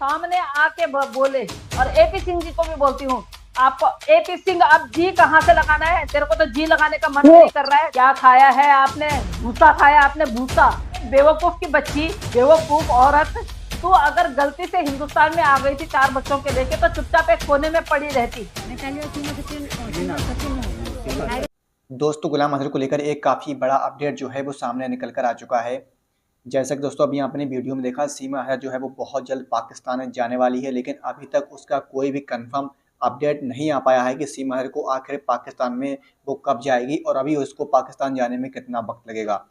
सामने आके बोले। और एपी सिंह जी को भी बोलती हूँ, आपको एपी सिंह अब जी कहाँ से लगाना है? तेरे को तो जी लगाने का मन नहीं कर रहा है। क्या खाया है आपने? भूसा खाया आपने, भूसा। बेवकूफ की बच्ची, बेवकूफ औरत, तू अगर गलती से हिंदुस्तान में आ गई थी 4 बच्चों के लेके तो चुपचाप एक कोने में पड़ी रहती। दोस्तों, गुलाम अजहर को लेकर एक काफ़ी बड़ा अपडेट जो है वो सामने निकल कर आ चुका है। जैसा कि दोस्तों अभी आपने वीडियो में देखा, सीमा अजहर जो है वो बहुत जल्द पाकिस्तान जाने वाली है, लेकिन अभी तक उसका कोई भी कंफर्म अपडेट नहीं आ पाया है कि सीमा अजहर को आखिर पाकिस्तान में वो कब जाएगी और अभी उसको पाकिस्तान जाने में कितना वक्त लगेगा।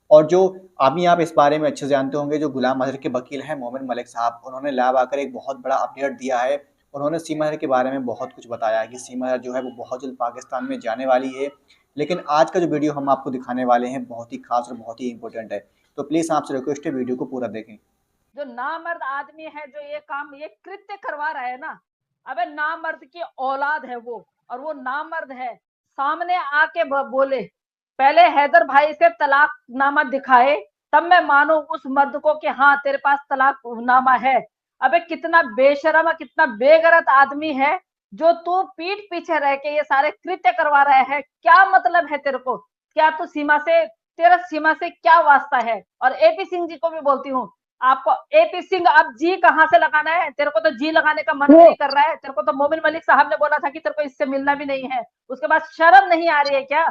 और जो अभी आप इस बारे में अच्छे से जानते होंगे, जो गुलाम अजहर के वकील हैं मोमिन मलिक साहब, उन्होंने लाइव आकर एक बहुत बड़ा अपडेट दिया है। उन्होंने सीमा अजहर के बारे में बहुत कुछ बताया है कि सीमा अजहर जो है वो बहुत जल्द पाकिस्तान में जाने वाली है। लेकिन आज का जो वीडियो हम आपको दिखाने वाले हैं बहुत ही खास और बहुत ही इंपॉर्टेंट है, तो प्लीज आपसे रिक्वेस्ट है वीडियो को पूरा देखें। जो नामर्द आदमी है, जो ये काम, ये कृत्य करवा रहा है ना, अबे नामर्द की औलाद है वो, और वो नामर्द है। सामने आके बोले, पहले हैदर भाई से तलाकनामा दिखाए, तब मैं मानू उस मर्द को कि हाँ तेरे पास तलाकनामा है। अबे कितना बेशरम, कितना बेगैरत आदमी है जो तू पीठ पीछे रह के ये सारे कृत्य करवा रहा है। क्या मतलब है तेरे को? क्या तू तेरा सीमा से क्या वास्ता है? और एपी सिंह जी को भी बोलती हूँ, आपको एपी सिंह अब जी कहाँ से लगाना है? तेरे को तो जी लगाने का मन नहीं कर रहा है। तेरे को तो मोमिन मलिक साहब ने बोला था कि तेरे को इससे मिलना भी नहीं है। उसके बाद शर्म नहीं आ रही है क्या?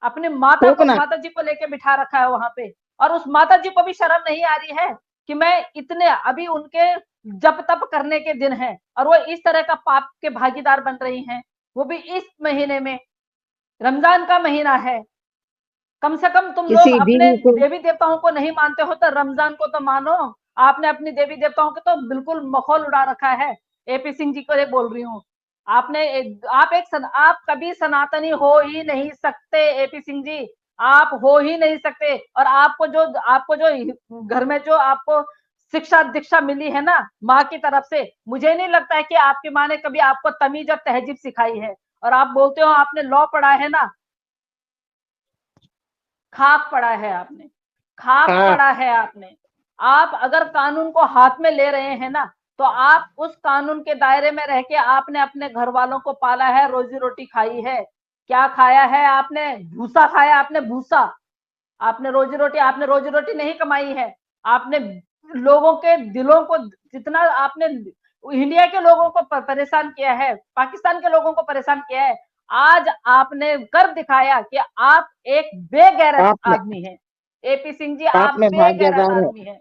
अपने माता जी को लेके बिठा रखा है वहां पे, और उस माता जी को भी शर्म नहीं आ रही है कि मैं इतने अभी उनके जप तप करने के दिन है और वो इस तरह का पाप के भागीदार बन रही हैं, वो भी इस महीने में, रमजान का महीना है। कम से कम तुम लोग अपने देवी देवताओं को नहीं मानते हो तो रमजान को तो मानो। आपने अपनी देवी देवताओं के तो बिल्कुल मखौल उड़ा रखा है। एपी सिंह जी को बोल रही हूँ, आप कभी सनातनी हो ही नहीं सकते। एपी सिंह जी, आप हो ही नहीं सकते। और आपको जो घर में जो आपको शिक्षा दीक्षा मिली है ना माँ की तरफ से, मुझे नहीं लगता है कि आपकी माँ ने कभी आपको तमीज और तहजीब सिखाई है। और आप बोलते हो आपने लॉ पढ़ा है ना, खाक पड़ा है आपने, खाक पड़ा है आपने। आप अगर कानून को हाथ में ले रहे हैं ना, तो आप उस कानून के दायरे में रह के आपने अपने घर वालों को पाला है, रोजी रोटी खाई है। क्या खाया है आपने? भूसा खाया आपने, भूसा। आपने रोजी रोटी नहीं कमाई है। आपने लोगों के दिलों को, जितना आपने इंडिया के लोगों को परेशान किया है, पाकिस्तान के लोगों को परेशान किया है, आज आपने कर दिखाया कि आप एक बेगैरत आदमी हैं। एपी सिंह जी, आप बेगैरत आदमी हैं।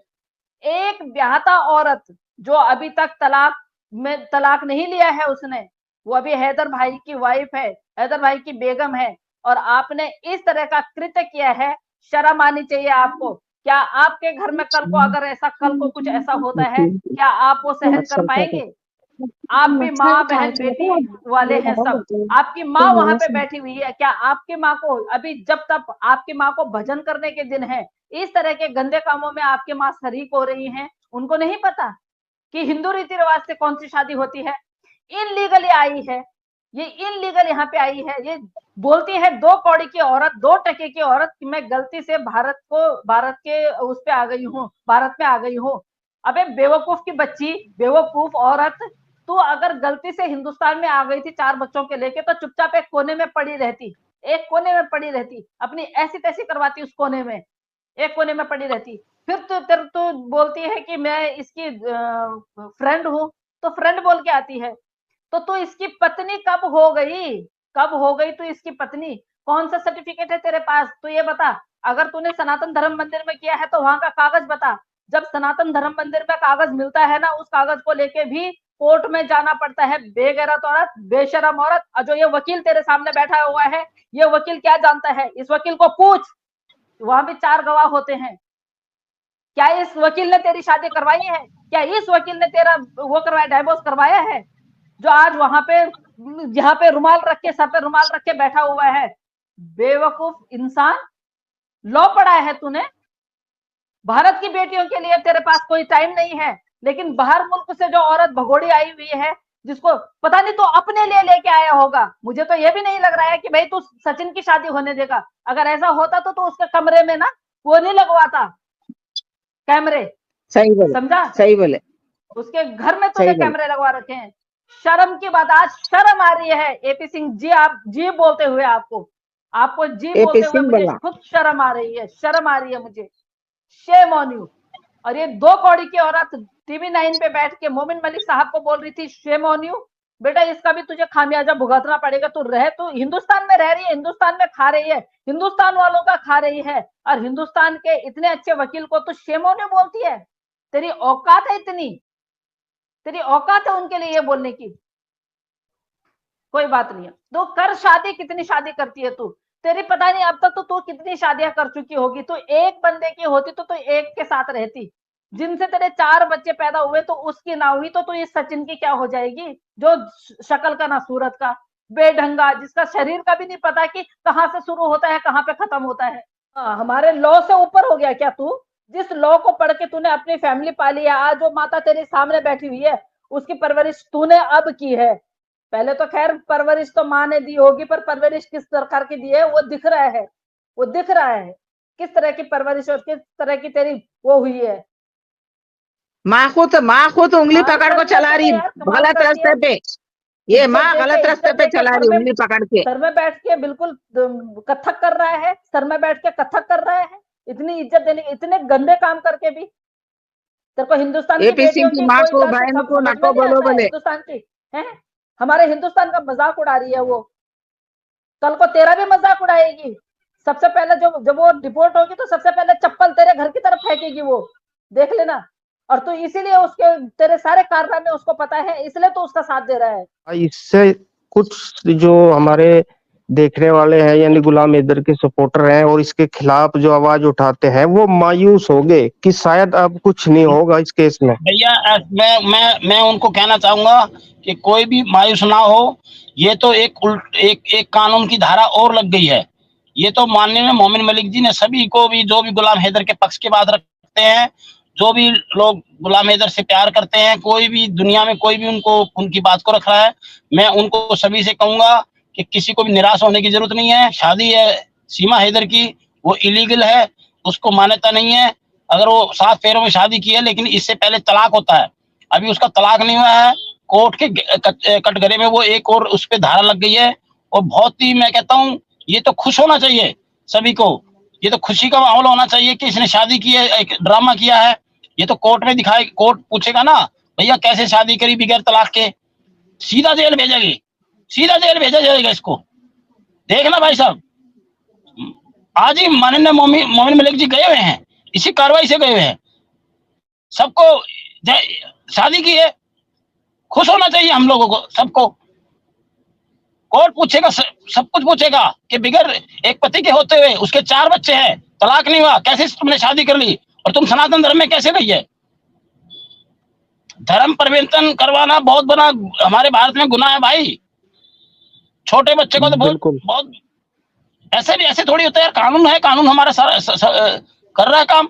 एक ब्याहता औरत जो अभी तक तलाक नहीं लिया है उसने, वो अभी हैदर भाई की वाइफ है, हैदर भाई की बेगम है, और आपने इस तरह का कृत्य किया है। शर्म आनी चाहिए आपको। क्या आपके घर में कल को कुछ ऐसा होता है, क्या आप वो सहन कर पाएंगे? आप भी माँ बहन बेटी वाले हैं सब। आपकी माँ वहां पे बैठी हुई है, क्या आपकी माँ को अभी, जब तक आपकी माँ को भजन करने के दिन है, इस तरह के गंदे कामों में आपकी माँ शरीक हो रही हैं? उनको नहीं पता कि हिंदू रीति रिवाज से कौन सी शादी होती है? इनलीगली आई है ये, इनलीगल यहाँ पे आई है। ये बोलती है 2 कौड़ी की औरत, 2 टके की औरत कि मैं गलती से भारत के उस पे आ गई हूँ, भारत में आ गई हूँ। अबे बेवकूफ की बच्ची, बेवकूफ औरत, तू अगर गलती से हिंदुस्तान में आ गई थी 4 बच्चों के लेके तो चुपचाप एक कोने में पड़ी रहती, एक कोने में पड़ी रहती, अपनी ऐसी तैसी करवाती उस कोने में, एक कोने में पड़ी रहती। फिर तू बोलती है कि मैं इसकी फ्रेंड हूं, तो फ्रेंड बोल के आती है। तो तू इसकी पत्नी कब हो गई? कब हो गई तू इसकी पत्नी? कौन सा सर्टिफिकेट है तेरे पास? तू ये बता। अगर तूने सनातन धर्म मंदिर में किया है तो वहां का कागज बता। जब सनातन धर्म मंदिर में कागज मिलता है ना, उस कागज को लेके भी कोर्ट में जाना पड़ता है। बेगैरत औरत, बेशरम औरत। और जो ये वकील तेरे सामने बैठा हुआ है, ये वकील क्या जानता है? इस वकील को पूछ, वहां भी 4 गवाह होते हैं। क्या इस वकील ने तेरी शादी करवाई है? क्या इस वकील ने तेरा वो करवाया, डाइवोर्स करवाया है? जो आज वहां पे, जहां पे रुमाल रख के, सर पे रुमाल रख के बैठा हुआ है। बेवकूफ इंसान, लॉ पढ़ा है तूने, भारत की बेटियों के लिए तेरे पास कोई टाइम नहीं है, लेकिन बाहर मुल्क से जो औरत भगोड़ी आई हुई है, जिसको पता नहीं तो अपने लिए लेके आया होगा। मुझे तो ये भी नहीं लग रहा है कि भाई तू सचिन की शादी होने देगा। अगर ऐसा होता तो उसके कमरे में ना वो नहीं लगवाता कैमरे। सही बोले, समझा? सही बोले। उसके घर में तूने कैमरे लगवा रखे हैं। शर्म की बात, आज शर्म आ रही है एपी सिंह जी, आप जी बोलते हुए, आपको जी बोलते हुए मुझे खुद शर्म आ रही है, शर्म आ रही है मुझे। Shame on you. और ये 2 कौड़ी की औरत टीवी9 पे बैठ के मोमिन मलिक साहब को बोल रही थी शेम ऑन यू। बेटा इसका भी तुझे खामियाजा भुगतना पड़ेगा। तू हिंदुस्तान में रह रही है, हिंदुस्तान में खा रही है, हिंदुस्तान वालों का खा रही है, और हिंदुस्तान के इतने अच्छे वकील को तू शेम ऑन यू बोलती है। तेरी औकात है इतनी, तेरी औकात है उनके लिए ये बोलने की। कोई बात नहीं है, तो कर शादी, कितनी शादी करती है तू? तेरी पता नहीं अब तक तो तू कितनी शादियां कर चुकी होगी। तू एक बंदे की होती तो तू एक के साथ रहती। जिनसे तेरे 4 बच्चे पैदा हुए तो उसकी ना हुई तो तू इस सचिन की क्या हो जाएगी, जो शक्ल का ना सूरत का, बेढंगा, जिसका शरीर का भी नहीं पता कि कहां से शुरू होता है कहां पे खत्म होता है। हमारे लॉ से ऊपर हो गया क्या तू? जिस लॉ को पढ़ के तूने अपनी फैमिली पाली है, आज जो माता तेरे सामने बैठी हुई है उसकी परवरिश तूने अब की है। पहले तो खैर परवरिश तो माँ ने दी होगी, पर परवरिश किस प्रकार की दी है वो दिख रहा है, वो दिख रहा है किस तरह की परवरिश और किस तरह की तेरी वो हुई है। माँ खुद उंगली पकड़ को चला रही गलत रास्ते पे। ये माँ गलत रास्ते पे चला रही उंगली पकड़ के। सर में बैठ के बिल्कुल कथक कर रहा है, सर में बैठ के कथक कर रहा है। इतनी इज्जत देने, इतने गंदे काम करके भी तेरे को हिंदुस्तान की बेटियों की माँ को बहन को नको बोलो बोले। हिंदुस्तान की है, हमारे हिंदुस्तान का मजाक उड़ा रही है वो। कल को तेरा भी मजाक उड़ाएगी। सबसे पहले जब वो डिपोर्ट होगी तो सबसे पहले चप्पल तेरे घर की तरफ फेंकेगी वो, देख लेना। और तू इसीलिए उसके तेरे सारे कारनामे उसको पता है, इसलिए तो उसका साथ दे रहा है। इससे कुछ जो हमारे देखने वाले हैं यानी गुलाम हैदर के सपोर्टर हैं और इसके खिलाफ जो आवाज उठाते हैं वो मायूस हो गए कि शायद अब कुछ नहीं होगा इस केस में। भैया मैं उनको कहना चाहूंगा कि कोई भी मायूस ना हो। ये तो एक कानून की धारा और लग गई है। ये तो माननीय मोमिन मलिक जी ने सभी को भी, जो भी गुलाम हैदर के पक्ष की बात रखते हैं, जो भी लोग गुलाम हैदर से प्यार करते हैं, कोई भी दुनिया में कोई भी उनकी बात को रख रहा है, मैं उनको सभी से कहूंगा कि किसी को भी निराश होने की जरूरत नहीं है। शादी है सीमा हैदर की, वो इलीगल है, उसको मान्यता नहीं है। अगर वो 7 फेरों में शादी की है, लेकिन इससे पहले तलाक होता है, अभी उसका तलाक नहीं हुआ है। कोर्ट के कटघरे में वो एक और उस पर धारा लग गई है। और बहुत ही, मैं कहता हूँ, ये तो खुश होना चाहिए सभी को। ये तो खुशी का माहौल होना चाहिए कि इसने शादी की है, एक ड्रामा किया है। ये तो कोर्ट में दिखाए, कोर्ट पूछेगा ना भैया कैसे शादी करी बगैर तलाक के, सीधा जेल भेजेगी, सीधा जेल भेजा जाएगा इसको। देखना भाई साहब, आज ही माननीय मोमिन मलिक जी गए हुए हैं, इसी कार्रवाई से गए हुए हैं। सबको शादी की है, खुश होना चाहिए हम लोगों को, सबको। कोर्ट पूछेगा, सब कुछ पूछेगा कि बगैर एक पति के होते हुए उसके 4 बच्चे हैं, तलाक नहीं हुआ, कैसे तुमने शादी कर ली और तुम सनातन धर्म में कैसे गई है? धर्म परिवर्तन करवाना बहुत बड़ा हमारे भारत में गुनाह है भाई। छोटे बच्चे को तो बहुत ऐसे थोड़ी होता है यार। कानून है, कानून हमारा कर रहा है काम।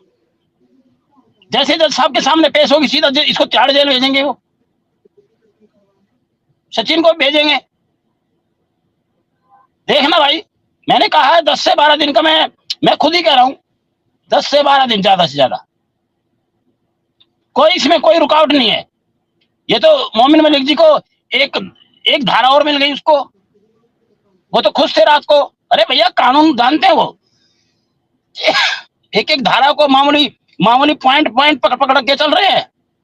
जैसे जज साहब के सामने पेश होगी, सीधा इसको तिहाड़ जेल भेजेंगे, वो सचिन को भेजेंगे। देखना भाई, मैंने कहा है 10 से 12 दिन का, मैं खुद ही कह रहा हूं 10 से 12 दिन, ज्यादा से ज्यादा। कोई इसमें कोई रुकावट नहीं है। ये तो मोमिन मलिक जी को एक धारा और मिल गई उसको, वो तो खुश थे रात को। अरे भैया कानून जानते हैं वो, एक धारा को मामूली पॉइंट पकड़ के चल रहे हैं।